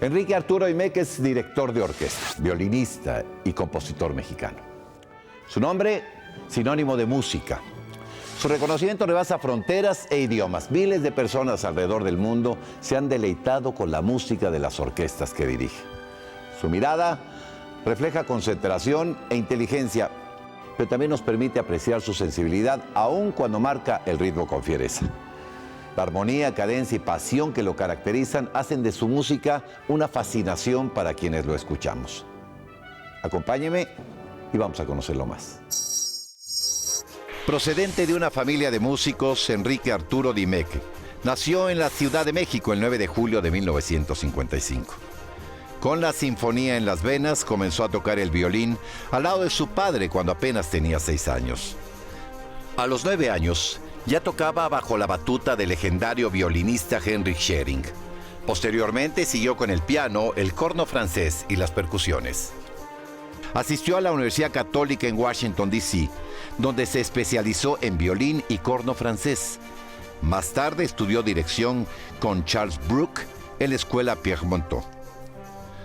Enrique Arturo Imec es director de orquesta, violinista y compositor mexicano. Su nombre, sinónimo de música. Su reconocimiento rebasa fronteras e idiomas. Miles de personas alrededor del mundo se han deleitado con la música de las orquestas que dirige. Su mirada refleja concentración e inteligencia, pero también nos permite apreciar su sensibilidad, aun cuando marca el ritmo con fiereza. La armonía, cadencia y pasión que lo caracterizan hacen de su música una fascinación para quienes lo escuchamos. Acompáñeme y vamos a conocerlo más. Procedente de una familia de músicos, Enrique Arturo Imec nació en la Ciudad de México el 9 de julio de 1955. Con la sinfonía en las venas comenzó a tocar el violín al lado de su padre cuando apenas tenía 6 años. A los 9 años ya tocaba bajo la batuta del legendario violinista Henrik Schering. Posteriormente siguió con el piano, el corno francés y las percusiones. Asistió a la Universidad Católica en Washington, D.C., donde se especializó en violín y corno francés. Más tarde estudió dirección con Charles Bruch en la Escuela Pierre Monteux.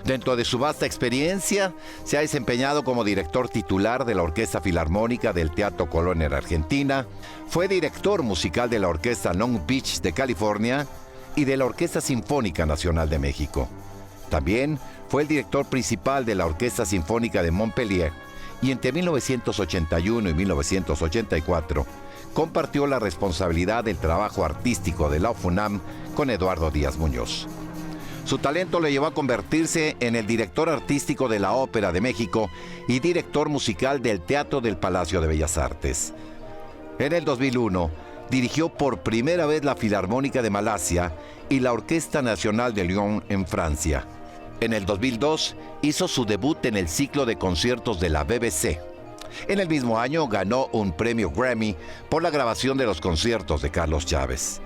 Dentro de su vasta experiencia, se ha desempeñado como director titular de la Orquesta Filarmónica del Teatro Colón en Argentina, fue director musical de la Orquesta Long Beach de California y de la Orquesta Sinfónica Nacional de México. También fue el director principal de la Orquesta Sinfónica de Montpellier y entre 1981 y 1984 compartió la responsabilidad del trabajo artístico de la UFUNAM con Eduardo Díaz Muñoz. Su talento le llevó a convertirse en el director artístico de la Ópera de México y director musical del Teatro del Palacio de Bellas Artes. En el 2001, dirigió por primera vez la Filarmónica de Malasia y la Orquesta Nacional de Lyon en Francia. En el 2002, hizo su debut en el ciclo de conciertos de la BBC. En el mismo año, ganó un premio Grammy por la grabación de los conciertos de Carlos Chávez.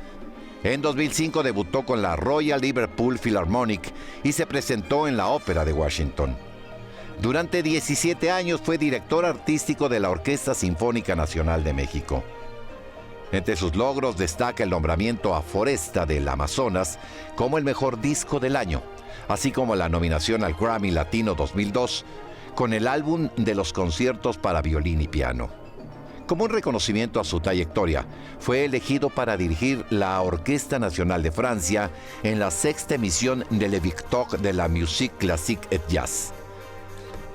En 2005 debutó con la Royal Liverpool Philharmonic y se presentó en la Ópera de Washington. Durante 17 años fue director artístico de la Orquesta Sinfónica Nacional de México. Entre sus logros destaca el nombramiento a Foresta del Amazonas como el mejor disco del año, así como la nominación al Grammy Latino 2002 con el álbum de los conciertos para violín y piano. Como un reconocimiento a su trayectoria, fue elegido para dirigir la Orquesta Nacional de Francia en la 6ª emisión de Le Victoire de la Musique Classique et Jazz.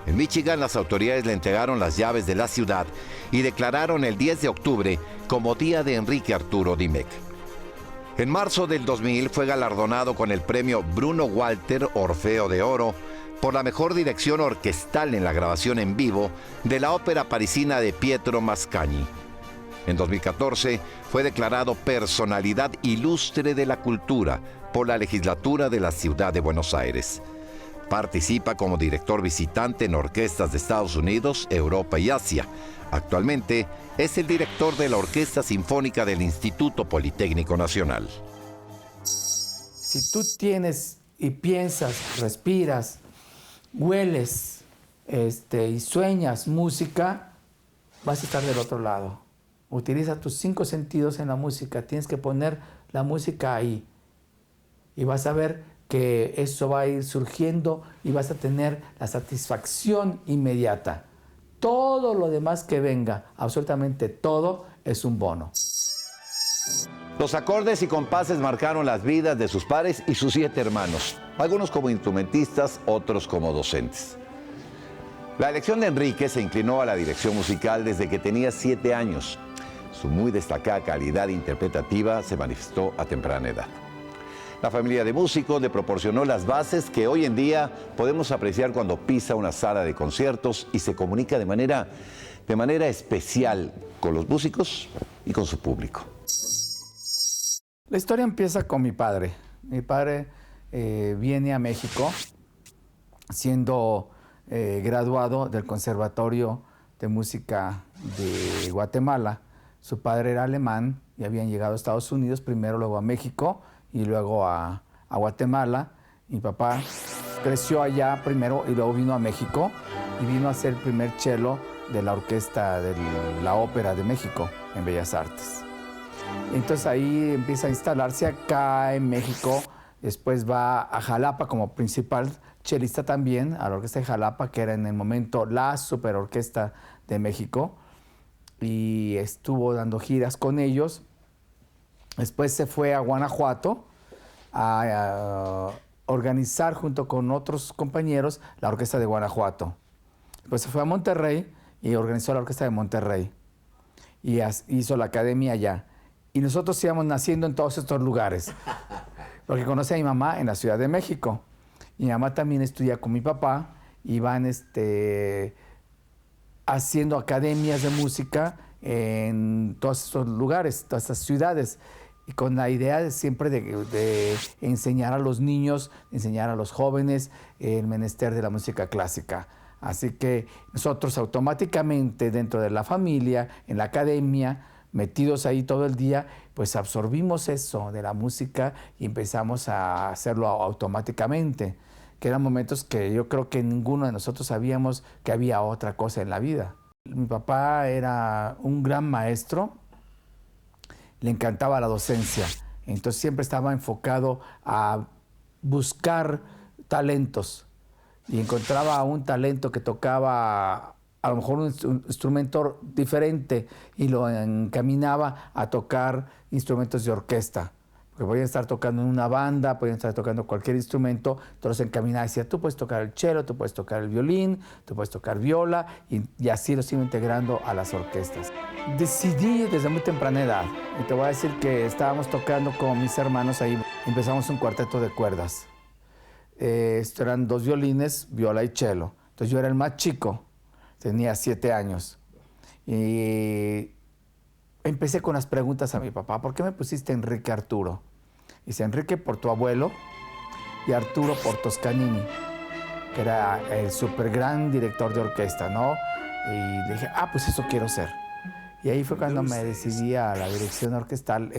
En Michigan, las autoridades le entregaron las llaves de la ciudad y declararon el 10 de octubre como Día de Enrique Arturo Imec. En marzo del 2000 fue galardonado con el premio Bruno Walter Orfeo de Oro por la mejor dirección orquestal en la grabación en vivo de la ópera parisina de Pietro Mascagni. En 2014 fue declarado Personalidad Ilustre de la Cultura por la legislatura de la Ciudad de Buenos Aires. Participa como director visitante en orquestas de Estados Unidos, Europa y Asia. Actualmente es el director de la Orquesta Sinfónica del Instituto Politécnico Nacional. Si tú tienes y piensas, respiras, hueles y sueñas música, vas a estar del otro lado. Utiliza tus 5 sentidos en la música. Tienes que poner la música ahí. Y vas a ver que eso va a ir surgiendo y vas a tener la satisfacción inmediata. Todo lo demás que venga, absolutamente todo, es un bono. Los acordes y compases marcaron las vidas de sus padres y sus 7 hermanos, algunos como instrumentistas, otros como docentes. La elección de Enrique se inclinó a la dirección musical desde que tenía 7 años. Su muy destacada calidad interpretativa se manifestó a temprana edad. La familia de músicos le proporcionó las bases que hoy en día podemos apreciar cuando pisa una sala de conciertos y se comunica de manera especial con los músicos y con su público. La historia empieza con mi padre. Mi padre viene a México siendo graduado del Conservatorio de Música de Guatemala. Su padre era alemán y habían llegado a Estados Unidos, primero luego a México y luego a Guatemala. Mi papá creció allá primero y luego vino a México y vino a ser el primer cello de la orquesta de la Ópera de México en Bellas Artes. Entonces ahí empieza a instalarse acá en México Después va a Jalapa como principal chelista también, a la Orquesta de Jalapa, que era en el momento la superorquesta de México, y estuvo dando giras con ellos. Después se fue a Guanajuato a organizar junto con otros compañeros la Orquesta de Guanajuato. Después se fue a Monterrey y organizó la Orquesta de Monterrey y hizo la academia allá. Y nosotros íbamos naciendo en todos estos lugares, porque conocí a mi mamá en la Ciudad de México. Y mi mamá también estudia con mi papá y van haciendo academias de música en todos estos lugares, todas estas ciudades, y con la idea de siempre de enseñar a los niños, enseñar a los jóvenes el menester de la música clásica. Así que nosotros automáticamente dentro de la familia, en la academia, metidos ahí todo el día, pues absorbimos eso de la música y empezamos a hacerlo automáticamente, que eran momentos que yo creo que ninguno de nosotros sabíamos que había otra cosa en la vida. Mi papá era un gran maestro, le encantaba la docencia, entonces siempre estaba enfocado a buscar talentos y encontraba un talento que tocaba a lo mejor un instrumento diferente y lo encaminaba a tocar instrumentos de orquesta. Porque podían estar tocando en una banda, podían estar tocando cualquier instrumento, entonces encaminaba y decía, tú puedes tocar el cello, tú puedes tocar el violín, tú puedes tocar viola, y así los iba integrando a las orquestas. Decidí desde muy temprana edad, y te voy a decir que estábamos tocando con mis hermanos ahí, empezamos un cuarteto de cuerdas. Esto eran 2 violines, viola y cello. Entonces yo era el más chico, tenía 7 años. Y empecé con las preguntas a mi papá, ¿por qué me pusiste Enrique Arturo? Dice, Enrique por tu abuelo y Arturo por Toscanini, que era el súper gran director de orquesta, ¿no? Y le dije, pues eso quiero ser. Y ahí fue cuando me decidí a la dirección orquestal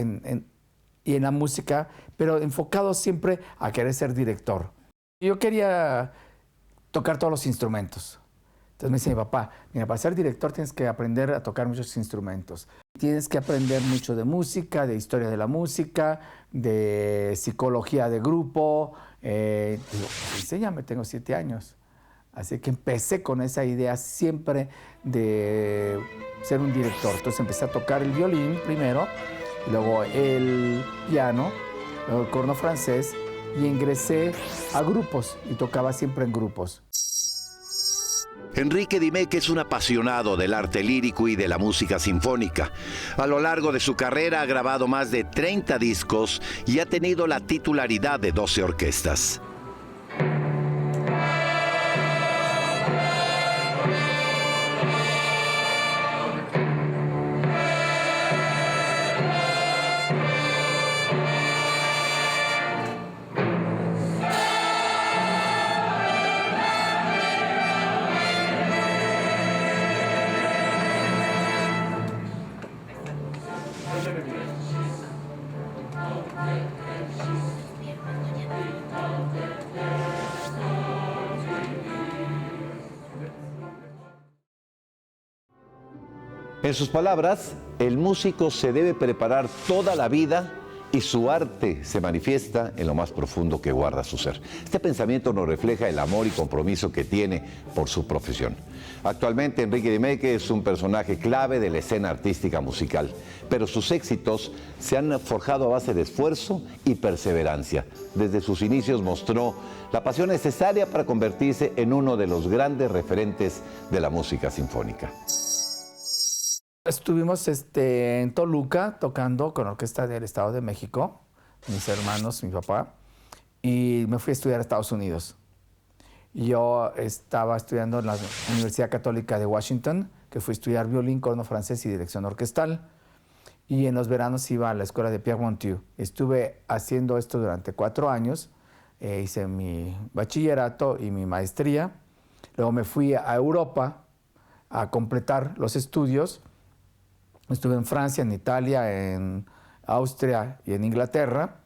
y en la música, pero enfocado siempre a querer ser director. Yo quería tocar todos los instrumentos. Entonces me dice mi papá, mira, para ser director tienes que aprender a tocar muchos instrumentos. Tienes que aprender mucho de música, de historia de la música, de psicología de grupo. Digo, enséñame, tengo 7 años. Así que empecé con esa idea siempre de ser un director. Entonces empecé a tocar el violín primero, y luego el piano, luego el corno francés, y ingresé a grupos y tocaba siempre en grupos. Enrique Dimech es un apasionado del arte lírico y de la música sinfónica. A lo largo de su carrera ha grabado más de 30 discos y ha tenido la titularidad de 12 orquestas. En sus palabras, el músico se debe preparar toda la vida y su arte se manifiesta en lo más profundo que guarda su ser. Este pensamiento nos refleja el amor y compromiso que tiene por su profesión. Actualmente Enrique Dimech es un personaje clave de la escena artística musical, pero sus éxitos se han forjado a base de esfuerzo y perseverancia. Desde sus inicios mostró la pasión necesaria para convertirse en uno de los grandes referentes de la música sinfónica. Estuvimos en Toluca tocando con la Orquesta del Estado de México, mis hermanos, mi papá, y me fui a estudiar a Estados Unidos. Yo estaba estudiando en la Universidad Católica de Washington, que fui a estudiar violín, corno francés y dirección orquestal, y en los veranos iba a la escuela de Pierre Monteux. Estuve haciendo esto durante 4 años, hice mi bachillerato y mi maestría, luego me fui a Europa a completar los estudios. Estuve en Francia, en Italia, en Austria y en Inglaterra,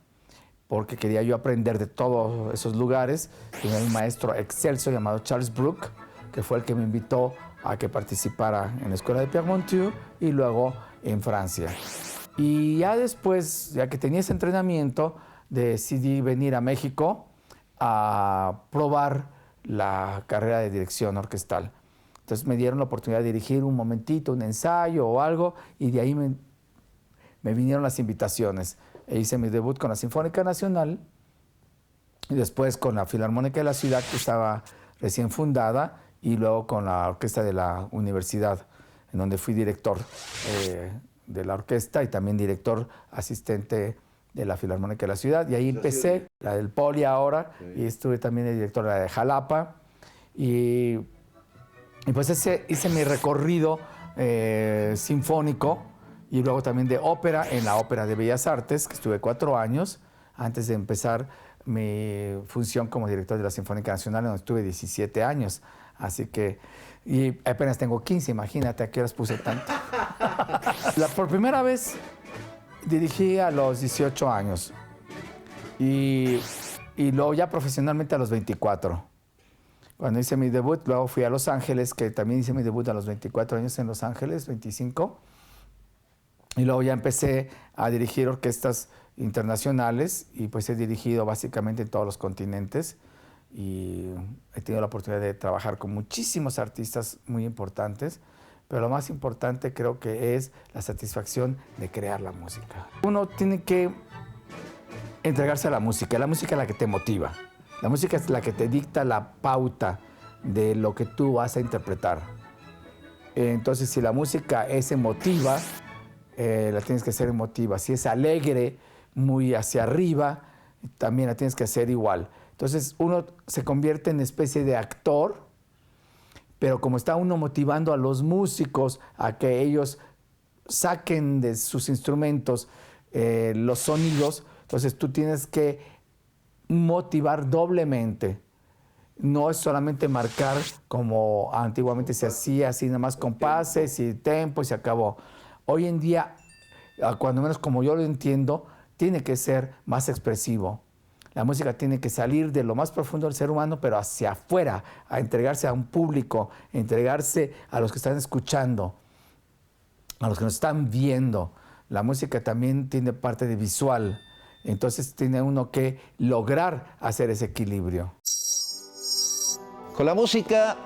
porque quería yo aprender de todos esos lugares. Tenía un maestro excelso llamado Charles Brook, que fue el que me invitó a que participara en la escuela de Pierre Monteux y luego en Francia. Y ya después, ya que tenía ese entrenamiento, decidí venir a México a probar la carrera de dirección orquestal. Entonces me dieron la oportunidad de dirigir un momentito, un ensayo o algo, y de ahí me vinieron las invitaciones. E hice mi debut con la Sinfónica Nacional y después con la Filarmónica de la Ciudad, que estaba recién fundada, y luego con la Orquesta de la Universidad, en donde fui director de la orquesta y también director asistente de la Filarmónica de la Ciudad. Y ahí empecé, la del Poli ahora, y estuve también de director de la de Jalapa. Y pues hice mi recorrido sinfónico y luego también de ópera en la Ópera de Bellas Artes, que estuve 4 años antes de empezar mi función como director de la Sinfónica Nacional, donde estuve 17 años. Así que, y apenas tengo 15, imagínate a qué horas puse tanto. Por primera vez dirigí a los 18 años y luego ya profesionalmente a los 24. Cuando hice mi debut, luego fui a Los Ángeles, que también hice mi debut a los 24 años en Los Ángeles, 25. Y luego ya empecé a dirigir orquestas internacionales y pues he dirigido básicamente en todos los continentes y he tenido la oportunidad de trabajar con muchísimos artistas muy importantes, pero lo más importante creo que es la satisfacción de crear la música. Uno tiene que entregarse a la música es la que te motiva. La música es la que te dicta la pauta de lo que tú vas a interpretar. Entonces, si la música es emotiva, la tienes que hacer emotiva. Si es alegre, muy hacia arriba, también la tienes que hacer igual. Entonces, uno se convierte en especie de actor, pero como está uno motivando a los músicos a que ellos saquen de sus instrumentos los sonidos, entonces tú tienes que motivar doblemente. No es solamente marcar como antiguamente se hacía, así nada más compases y tempo y se acabó. Hoy en día, cuando menos como yo lo entiendo, tiene que ser más expresivo. La música tiene que salir de lo más profundo del ser humano, pero hacia afuera, a entregarse a un público, a entregarse a los que están escuchando, a los que nos están viendo. La música también tiene parte de visual. Entonces tiene uno que lograr hacer ese equilibrio. Con la música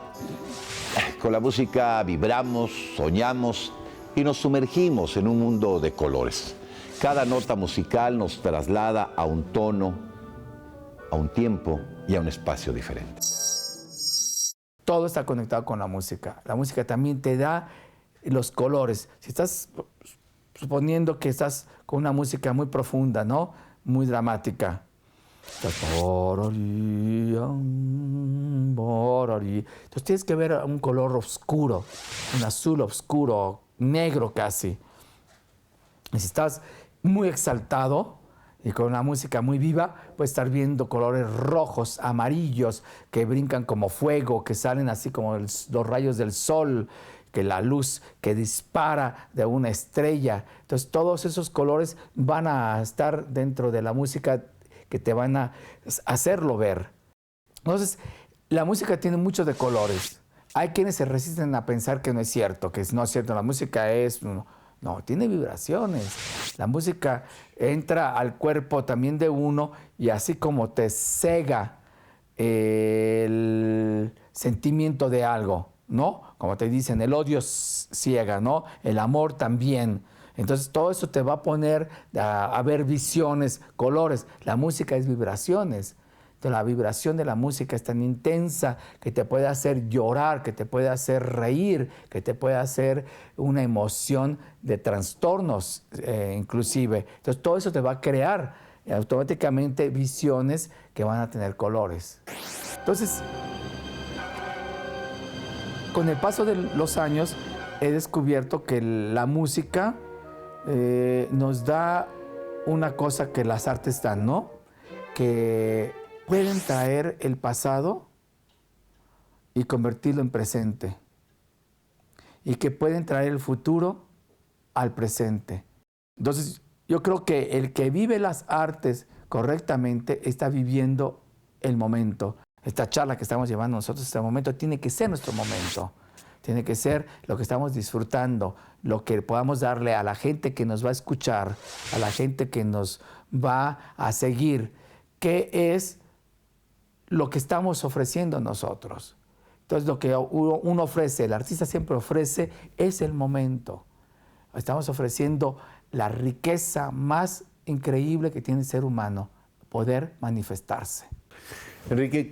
vibramos, soñamos y nos sumergimos en un mundo de colores. Cada nota musical nos traslada a un tono, a un tiempo y a un espacio diferente. Todo está conectado con la música. La música también te da los colores. Si estás suponiendo que estás con una música muy profunda, ¿no? Muy dramática. Entonces tienes que ver un color oscuro, un azul oscuro, negro casi. Y si estás muy exaltado y con una música muy viva, puedes estar viendo colores rojos, amarillos, que brincan como fuego, que salen así como los rayos del sol, que la luz que dispara de una estrella. Entonces todos esos colores van a estar dentro de la música que te van a hacerlo ver. Entonces la música tiene muchos de colores. Hay quienes se resisten a pensar que no es cierto, no es cierto, la música es... No, tiene vibraciones. La música entra al cuerpo también de uno y así como te cega el sentimiento de algo, ¿no? Como te dicen, el odio ciega, ¿no? El amor también. Entonces todo eso te va a poner a ver visiones, colores. La música es vibraciones. Entonces, la vibración de la música es tan intensa que te puede hacer llorar, que te puede hacer reír, que te puede hacer una emoción de trastornos inclusive. Entonces todo eso te va a crear automáticamente visiones que van a tener colores. Entonces, con el paso de los años he descubierto que la música nos da una cosa que las artes dan, ¿no? Que pueden traer el pasado y convertirlo en presente. Y que pueden traer el futuro al presente. Entonces, yo creo que el que vive las artes correctamente está viviendo el momento. Esta charla que estamos llevando nosotros, este momento, tiene que ser nuestro momento. tiene que ser lo que estamos disfrutando, lo que podamos darle a la gente que nos va a escuchar, a la gente que nos va a seguir, qué es lo que estamos ofreciendo nosotros. Entonces, lo que uno ofrece, el artista siempre ofrece, es el momento. Estamos ofreciendo la riqueza más increíble que tiene el ser humano, poder manifestarse. Enrique,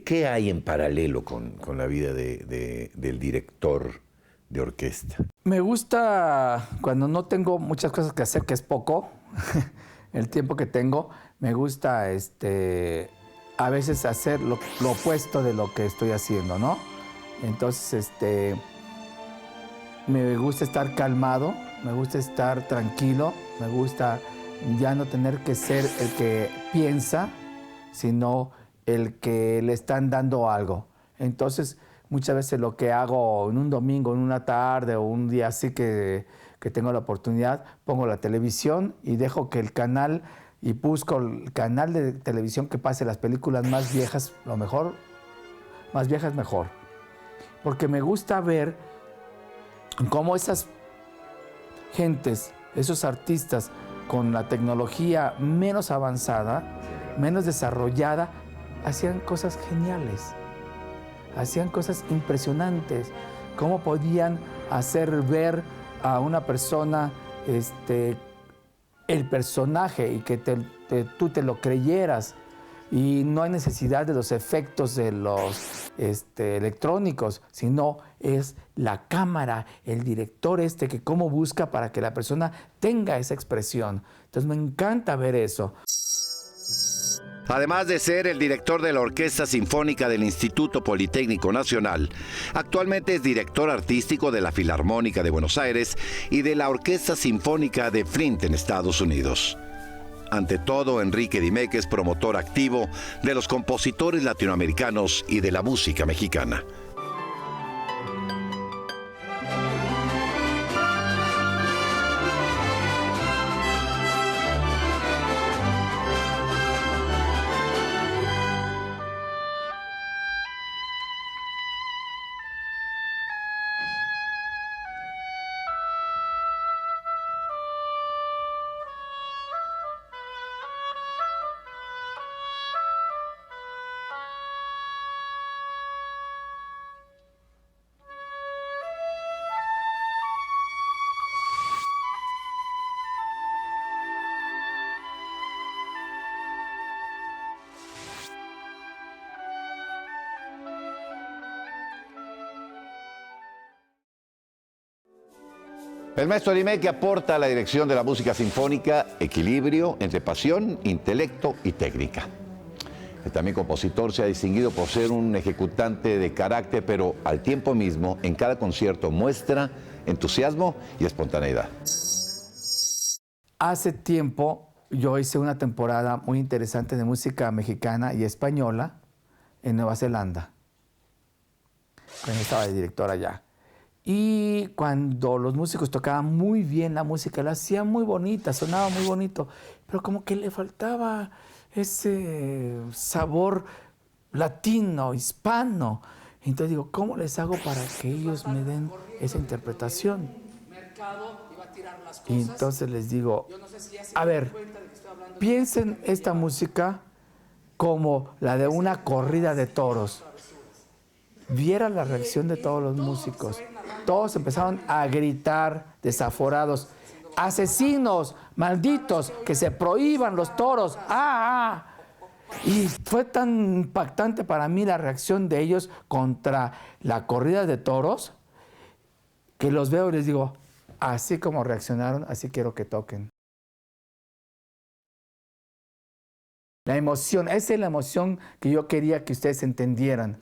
¿qué hay en paralelo con la vida del director de orquesta? Me gusta, cuando no tengo muchas cosas que hacer, que es poco, el tiempo que tengo, me gusta a veces hacer lo opuesto de lo que estoy haciendo, ¿no? Entonces, me gusta estar calmado, me gusta estar tranquilo, me gusta ya no tener que ser el que piensa, sino el que le están dando algo. Entonces, muchas veces lo que hago en un domingo, en una tarde o un día así que tengo la oportunidad, pongo la televisión y dejo que el canal, y busco el canal de televisión que pase las películas más viejas, lo mejor, más viejas mejor. Porque me gusta ver cómo esas gentes, esos artistas con la tecnología menos avanzada, menos desarrollada, hacían cosas geniales, hacían cosas impresionantes. Cómo podían hacer ver a una persona el personaje y que tú te lo creyeras. Y no hay necesidad de los efectos de los electrónicos, sino es la cámara, el director que cómo busca para que la persona tenga esa expresión. Entonces me encanta ver eso. Además de ser el director de la Orquesta Sinfónica del Instituto Politécnico Nacional, actualmente es director artístico de la Filarmónica de Buenos Aires y de la Orquesta Sinfónica de Flint en Estados Unidos. Ante todo, Enrique Dimech es promotor activo de los compositores latinoamericanos y de la música mexicana. El maestro Dimech aporta a la dirección de la música sinfónica equilibrio entre pasión, intelecto y técnica. El también compositor se ha distinguido por ser un ejecutante de carácter, pero al tiempo mismo, en cada concierto muestra entusiasmo y espontaneidad. Hace tiempo yo hice una temporada muy interesante de música mexicana y española en Nueva Zelanda, cuando estaba de director allá. Y cuando los músicos tocaban muy bien la música, la hacían muy bonita, sonaba muy bonito, pero como que le faltaba ese sabor latino, hispano. Entonces digo, ¿cómo les hago para que ellos me den esa interpretación? Y entonces les digo, a ver, piensen esta música como la de una corrida de toros. Viera la reacción de todos los músicos. Todos empezaron a gritar desaforados. Asesinos, malditos, que se prohíban los toros. ¡Ah, ah! Y fue tan impactante para mí la reacción de ellos contra la corrida de toros, que los veo y les digo, así como reaccionaron, así quiero que toquen. La emoción, esa es la emoción que yo quería que ustedes entendieran.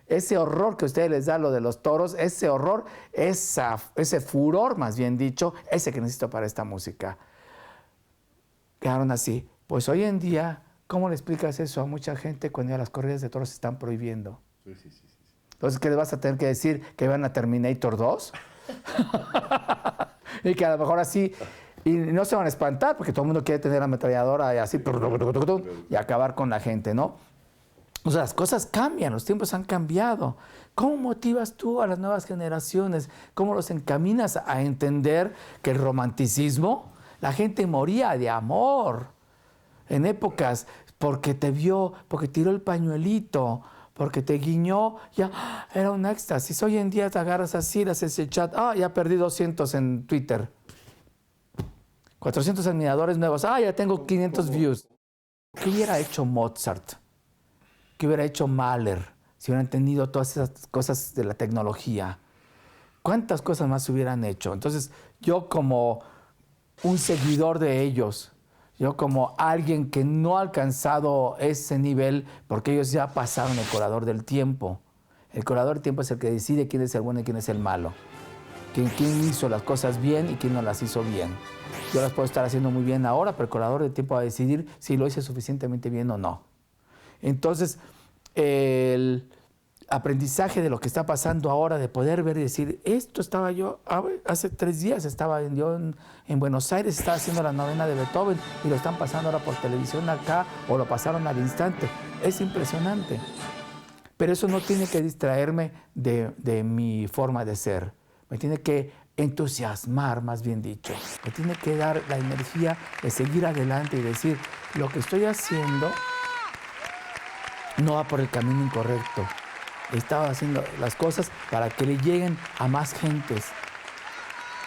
Ese horror que a ustedes les da lo de los toros, ese horror, ese furor, más bien dicho, ese que necesito para esta música. Quedaron así. Pues hoy en día, ¿cómo le explicas eso a mucha gente cuando ya las corridas de toros se están prohibiendo? Sí. Entonces, ¿qué le vas a tener que decir? ¿Que van a Terminator 2? Y que a lo mejor así... Y no se van a espantar porque todo el mundo quiere tener la ametralladora y así y acabar con la gente, ¿no? O sea, las cosas cambian, los tiempos han cambiado. ¿Cómo motivas tú a las nuevas generaciones? ¿Cómo los encaminas a entender que el romanticismo, la gente moría de amor en épocas porque te vio, porque tiró el pañuelito, porque te guiñó, ya era un éxtasis. Hoy en día te agarras así, le haces el chat, ya perdí 200 en Twitter, 400 admiradores nuevos, ya tengo 500 views. ¿Qué hubiera hecho Mozart? ¿Qué hubiera hecho Mahler si hubieran tenido todas esas cosas de la tecnología? ¿Cuántas cosas más hubieran hecho? Entonces, yo como un seguidor de ellos, yo como alguien que no ha alcanzado ese nivel, porque ellos ya pasaron el colador del tiempo. El colador del tiempo es el que decide quién es el bueno y quién es el malo. Quién hizo las cosas bien y quién no las hizo bien. Yo las puedo estar haciendo muy bien ahora, pero el colador del tiempo va a decidir si lo hice suficientemente bien o no. Entonces, el aprendizaje de lo que está pasando ahora, de poder ver y decir, esto estaba yo, hace 3 días estaba yo en Buenos Aires, estaba haciendo la novena de Beethoven y lo están pasando ahora por televisión acá, o lo pasaron al instante. Es impresionante. Pero eso no tiene que distraerme de mi forma de ser. Me tiene que entusiasmar, más bien dicho. Me tiene que dar la energía de seguir adelante y decir, lo que estoy haciendo no va por el camino incorrecto. Estaba haciendo las cosas para que le lleguen a más gentes.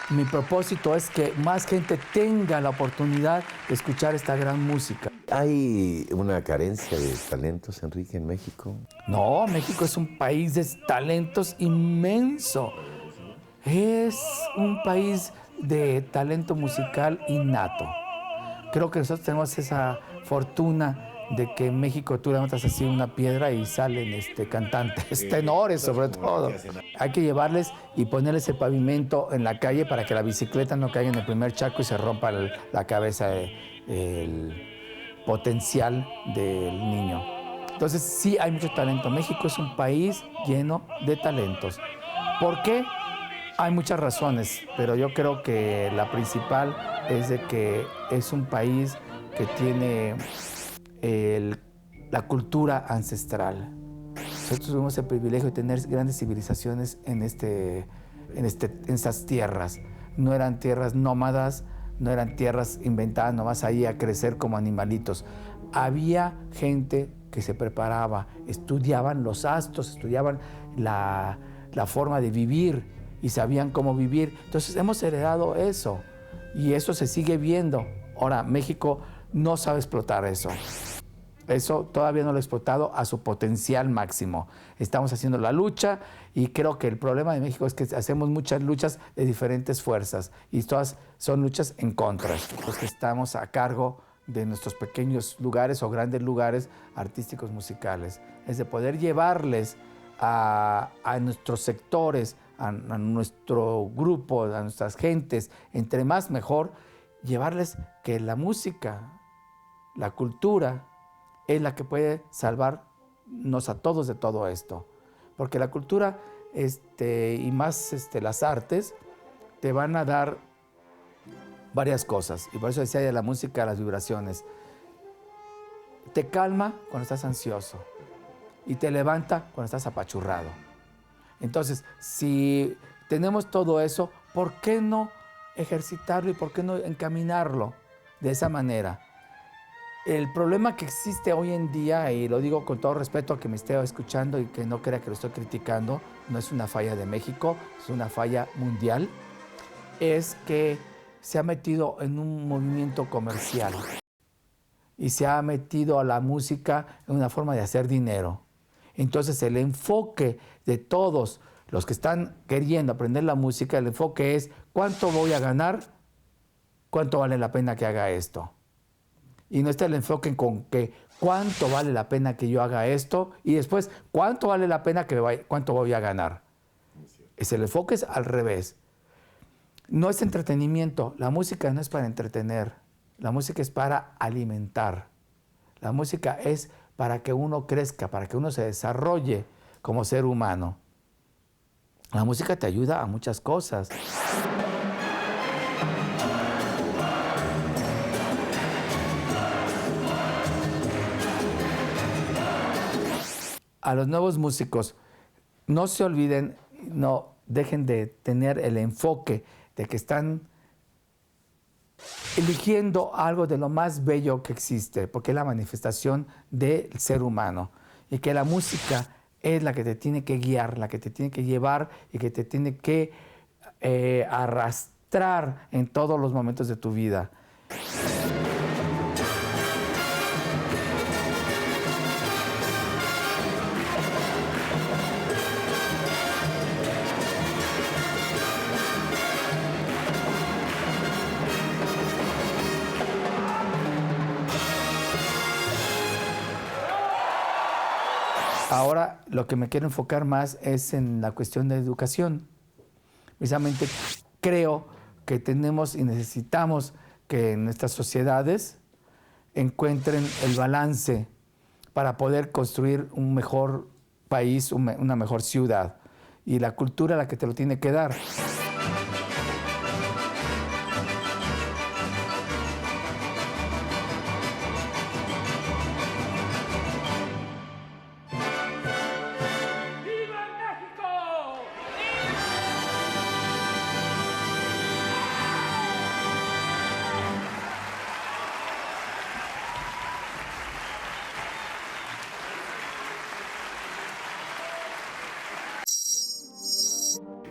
Mi propósito es que más gente tenga la oportunidad de escuchar esta gran música. ¿Hay una carencia de talentos, Enrique, en México? No, México es un país de talentos inmenso. Es un país de talento musical innato. Creo que nosotros tenemos esa fortuna de que en México tú levantas así una piedra y salen cantantes, tenores sobre todo. Hay que llevarles y ponerles el pavimento en la calle para que la bicicleta no caiga en el primer charco y se rompa la cabeza, el potencial del niño. Entonces sí hay mucho talento. México es un país lleno de talentos. ¿Por qué? Hay muchas razones, pero yo creo que la principal es de que es un país que tiene la cultura ancestral. Nosotros tuvimos el privilegio de tener grandes civilizaciones en estas tierras. No eran tierras nómadas, no eran tierras inventadas nomás ahí a crecer como animalitos. Había gente que se preparaba, estudiaban los astros, estudiaban la forma de vivir y sabían cómo vivir. Entonces hemos heredado eso y eso se sigue viendo. Ahora, México no sabe explotar eso. Eso todavía no lo ha explotado a su potencial máximo. Estamos haciendo la lucha y creo que el problema de México es que hacemos muchas luchas de diferentes fuerzas y todas son luchas en contra. Los que estamos a cargo de nuestros pequeños lugares o grandes lugares artísticos musicales. Es de poder llevarles a nuestros sectores, a nuestro grupo, a nuestras gentes, entre más mejor, llevarles que la música, la cultura, es la que puede salvarnos a todos de todo esto. Porque la cultura y más las artes te van a dar varias cosas. Y por eso decía de la música, las vibraciones. Te calma cuando estás ansioso y te levanta cuando estás apachurrado. Entonces, si tenemos todo eso, ¿por qué no ejercitarlo y por qué no encaminarlo de esa manera? El problema que existe hoy en día, y lo digo con todo respeto a que me esté escuchando y que no crea que lo estoy criticando, no es una falla de México, es una falla mundial, es que se ha metido en un movimiento comercial y se ha metido a la música en una forma de hacer dinero. Entonces el enfoque de todos los que están queriendo aprender la música, el enfoque es ¿cuánto voy a ganar? ¿Cuánto vale la pena que haga esto? Y no está el enfoque con que cuánto vale la pena que yo haga esto y después cuánto vale la pena cuánto voy a ganar. El enfoque es al revés. No es entretenimiento. La música no es para entretener. La música es para alimentar. La música es para que uno crezca, para que uno se desarrolle como ser humano. La música te ayuda a muchas cosas. a los nuevos músicos, no se olviden, no dejen de tener el enfoque de que están eligiendo algo de lo más bello que existe, porque es la manifestación del ser humano, y que la música es la que te tiene que guiar, la que te tiene que llevar y que te tiene que arrastrar en todos los momentos de tu vida. Ahora lo que me quiero enfocar más es en la cuestión de educación. Precisamente creo que tenemos y necesitamos que nuestras sociedades encuentren el balance para poder construir un mejor país, una mejor ciudad. Y la cultura la que te lo tiene que dar.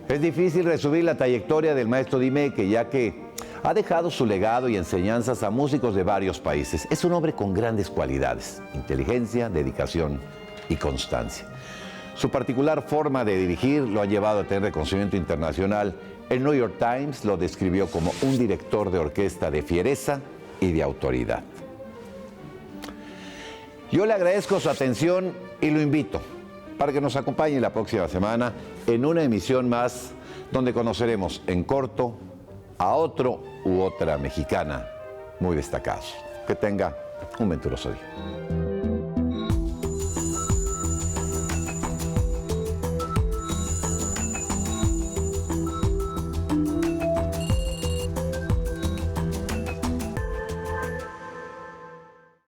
Es difícil resumir la trayectoria del maestro Dimeque, ya que ha dejado su legado y enseñanzas a músicos de varios países. Es un hombre con grandes cualidades: inteligencia, dedicación y constancia. Su particular forma de dirigir lo ha llevado a tener reconocimiento internacional. El New York Times lo describió como un director de orquesta de fiereza y de autoridad. Yo le agradezco su atención y lo invito para que nos acompañe la próxima semana en una emisión más donde conoceremos en corto a otro u otra mexicana muy destacados. Que tenga un venturoso día.